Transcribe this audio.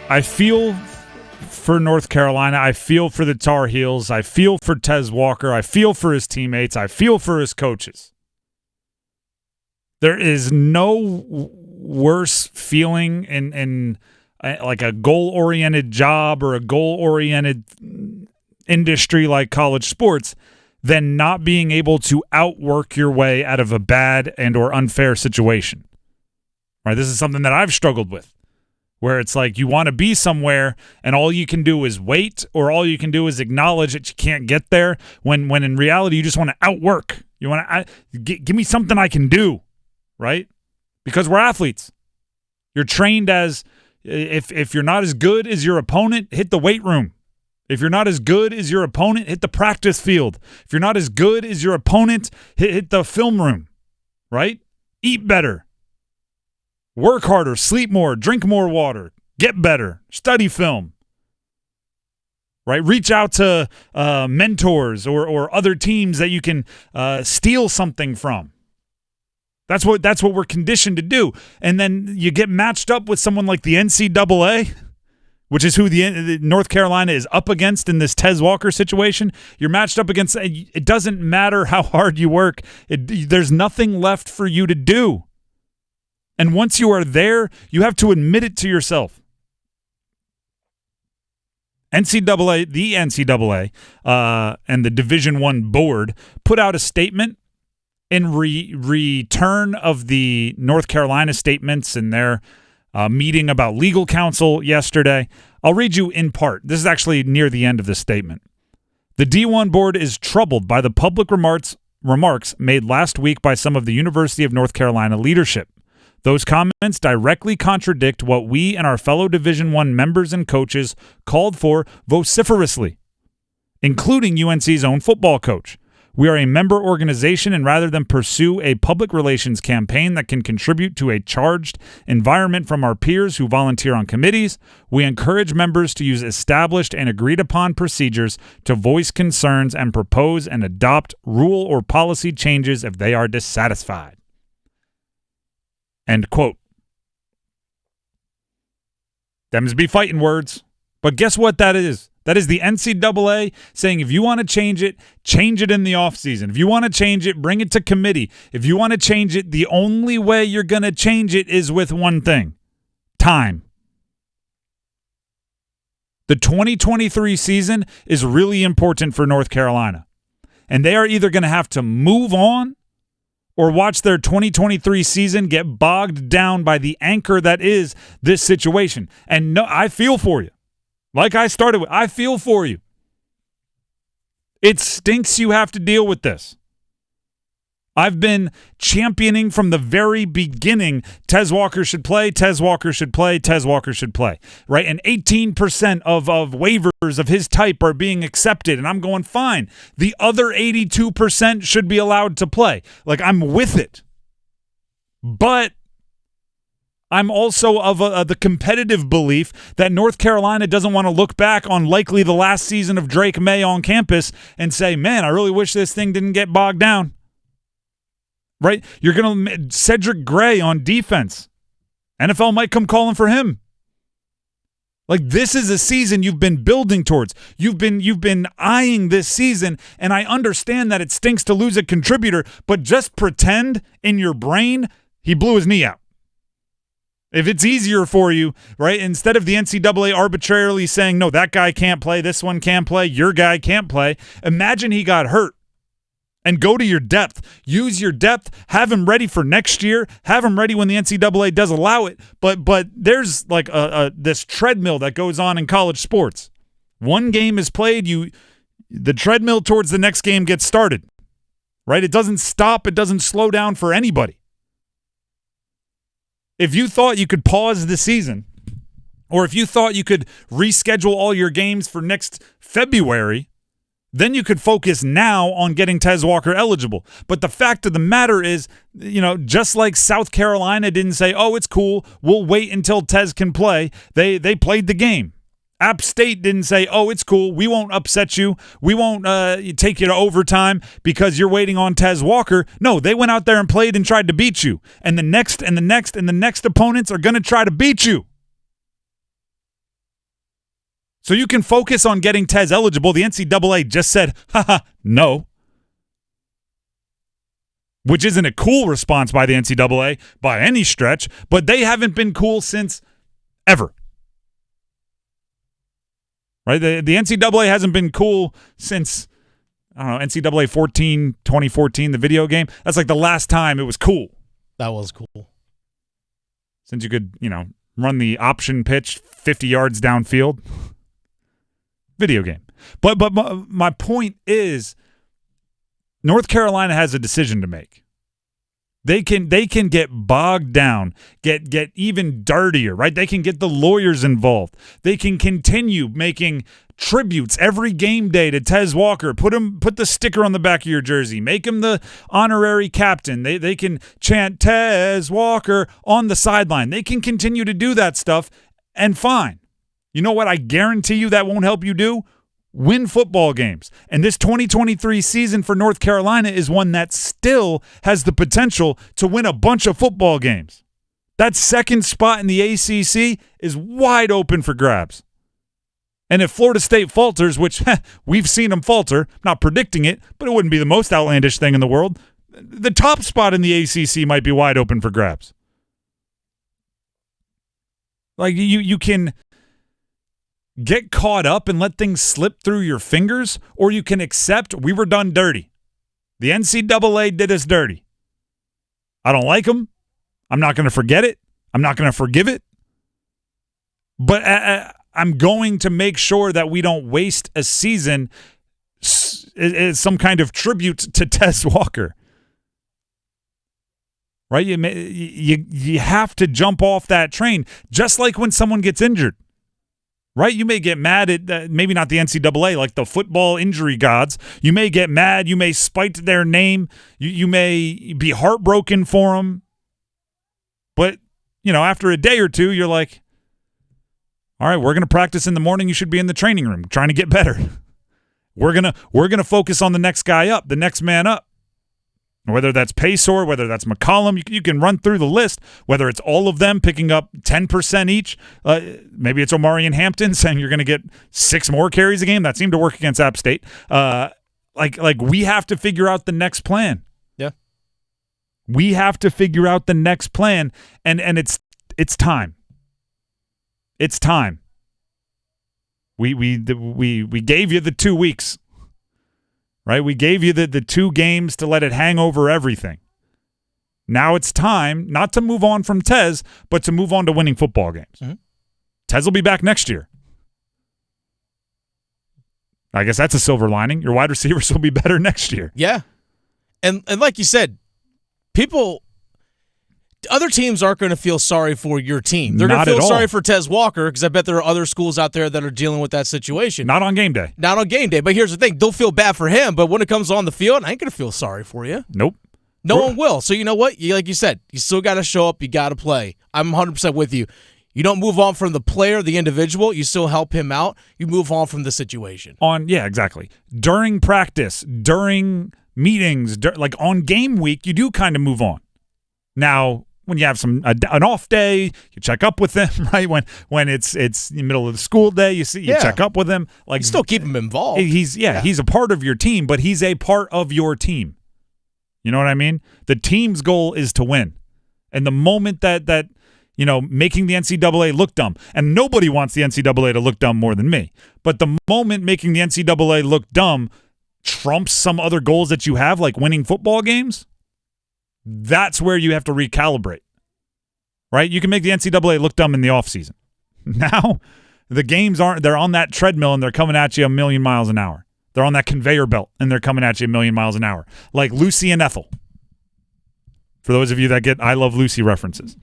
I feel for North Carolina. I feel for the Tar Heels. I feel for Tez Walker. I feel for his teammates. I feel for his coaches. There is no worse feeling in like a goal-oriented job or a goal-oriented industry like college sports than not being able to outwork your way out of a bad and or unfair situation. Right? This is something that I've struggled with, where it's like you want to be somewhere and all you can do is wait, or all you can do is acknowledge that you can't get there, when in reality you just want to outwork. You want to give me something I can do, right? Because we're athletes. You're trained as, if you're not as good as your opponent, hit the weight room. If you're not as good as your opponent, hit the practice field. If you're not as good as your opponent, hit the film room, right? Eat better. Work harder, sleep more, drink more water, get better, study film, right? Reach out to mentors or other teams that you can steal something from. That's what we're conditioned to do. And then you get matched up with someone like the NCAA, which is who the North Carolina is up against in this Tez Walker situation. You're matched up against, it doesn't matter how hard you work. There's nothing left for you to do. And once you are there, you have to admit it to yourself. The NCAA and the Division I board put out a statement in return of the North Carolina statements in their meeting about legal counsel yesterday. I'll read you in part. This is actually near the end of the statement. The D1 board is troubled by the public remarks made last week by some of the University of North Carolina leadership. Those comments directly contradict what we and our fellow Division I members and coaches called for vociferously, including UNC's own football coach. We are a member organization, and rather than pursue a public relations campaign that can contribute to a charged environment from our peers who volunteer on committees, we encourage members to use established and agreed-upon procedures to voice concerns and propose and adopt rule or policy changes if they are dissatisfied. End quote. Them's be fighting words. But guess what that is? That is the NCAA saying if you want to change it in the offseason. If you want to change it, bring it to committee. If you want to change it, the only way you're going to change it is with one thing: time. The 2023 season is really important for North Carolina. And they are either going to have to move on or watch their 2023 season get bogged down by the anchor that is this situation. And no, I feel for you. Like I started with, I feel for you. It stinks you have to deal with this. I've been championing from the very beginning, Tez Walker should play, Tez Walker should play, Tez Walker should play, right? And 18% of waivers of his type are being accepted, and I'm going, fine. The other 82% should be allowed to play. Like, I'm with it. But I'm also of the competitive belief that North Carolina doesn't want to look back on likely the last season of Drake Maye on campus and say, man, I really wish this thing didn't get bogged down. Right? You're going to Cedric Gray on defense. NFL might come calling for him. Like, this is a season you've been building towards. You've been eyeing this season, and I understand that it stinks to lose a contributor, but just pretend in your brain he blew his knee out. If it's easier for you, right, instead of the NCAA arbitrarily saying, no, that guy can't play, this one can play, your guy can't play, imagine he got hurt. And go to your depth. Use your depth. Have him ready for next year. Have him ready when the NCAA does allow it. But there's like this treadmill that goes on in college sports. One game is played, the treadmill towards the next game gets started. Right? It doesn't stop. It doesn't slow down for anybody. If you thought you could pause the season, or if you thought you could reschedule all your games for next February, then you could focus now on getting Tez Walker eligible. But the fact of the matter is, just like South Carolina didn't say, oh, it's cool, we'll wait until Tez can play. They played the game. App State didn't say, oh, it's cool, we won't upset you. We won't take you to overtime because you're waiting on Tez Walker. No, they went out there and played and tried to beat you. And the next and the next and the next opponents are going to try to beat you. So you can focus on getting Tez eligible. The NCAA just said, haha, no. Which isn't a cool response by the NCAA by any stretch, but they haven't been cool since ever. Right? The NCAA hasn't been cool since, I don't know, NCAA 2014, the video game. That's like the last time it was cool. That was cool. Since you could, run the option pitch 50 yards downfield. Video game. But my point is, North Carolina has a decision to make. They can get bogged down, get even dirtier, right? They can get the lawyers involved. They can continue making tributes every game day to Tez Walker. Put the sticker on the back of your jersey. Make him the honorary captain. They can chant Tez Walker on the sideline. They can continue to do that stuff, and fine. You know what I guarantee you that won't help you do? Win football games. And this 2023 season for North Carolina is one that still has the potential to win a bunch of football games. That second spot in the ACC is wide open for grabs. And if Florida State falters, which we've seen them falter, I'm not predicting it, but it wouldn't be the most outlandish thing in the world, the top spot in the ACC might be wide open for grabs. Like you can get caught up and let things slip through your fingers, or you can accept we were done dirty. The NCAA did us dirty. I don't like them. I'm not going to forget it. I'm not going to forgive it. But I'm going to make sure that we don't waste a season as some kind of tribute to Tez Walker. Right? You have to jump off that train, just like when someone gets injured. Right? You may get mad at, maybe not the NCAA, like the football injury gods. You may get mad. You may spite their name. You may be heartbroken for them. But, after a day or two, you're like, all right, we're going to practice in the morning. You should be in the training room trying to get better. We're gonna focus on the next guy up, the next man up. Whether that's Paysor, whether that's McCollum, you can run through the list, whether it's all of them picking up 10% each. Maybe it's Omarion Hampton saying you're going to get 6 more carries a game. That seemed to work against App State. Like we have to figure out the next plan. Yeah. We have to figure out the next plan, and it's time. It's time. We gave you the 2 weeks. Right? We gave you the 2 games to let it hang over everything. Now it's time not to move on from Tez, but to move on to winning football games. Mm-hmm. Tez will be back next year. I guess that's a silver lining. Your wide receivers will be better next year. Yeah. And like you said, other teams aren't going to feel sorry for your team. They're going to feel sorry for Tez Walker, because I bet there are other schools out there that are dealing with that situation. Not on game day. Not on game day. But here's the thing. They'll feel bad for him, but when it comes on the field, I ain't going to feel sorry for you. Nope. No one will. So you know what? Like you said, you still got to show up. You got to play. I'm 100% with you. You don't move on from the player, the individual. You still help him out. You move on from the situation. Yeah, exactly. During practice, during meetings, like on game week, you do kind of move on. Now, when you have an off day, you check up with them, right? When it's in the middle of the school day, you check up with them. Like, you still keep him involved. He's a part of your team, but he's a part of your team. You know what I mean? The team's goal is to win. And the moment that making the NCAA look dumb, and nobody wants the NCAA to look dumb more than me, but the moment making the NCAA look dumb trumps some other goals that you have, like winning football games, that's where you have to recalibrate, right? You can make the NCAA look dumb in the offseason. Now, the games they're on that treadmill and they're coming at you a million miles an hour. They're on that conveyor belt and they're coming at you a million miles an hour. Like Lucy and Ethel. For those of you that get I Love Lucy references.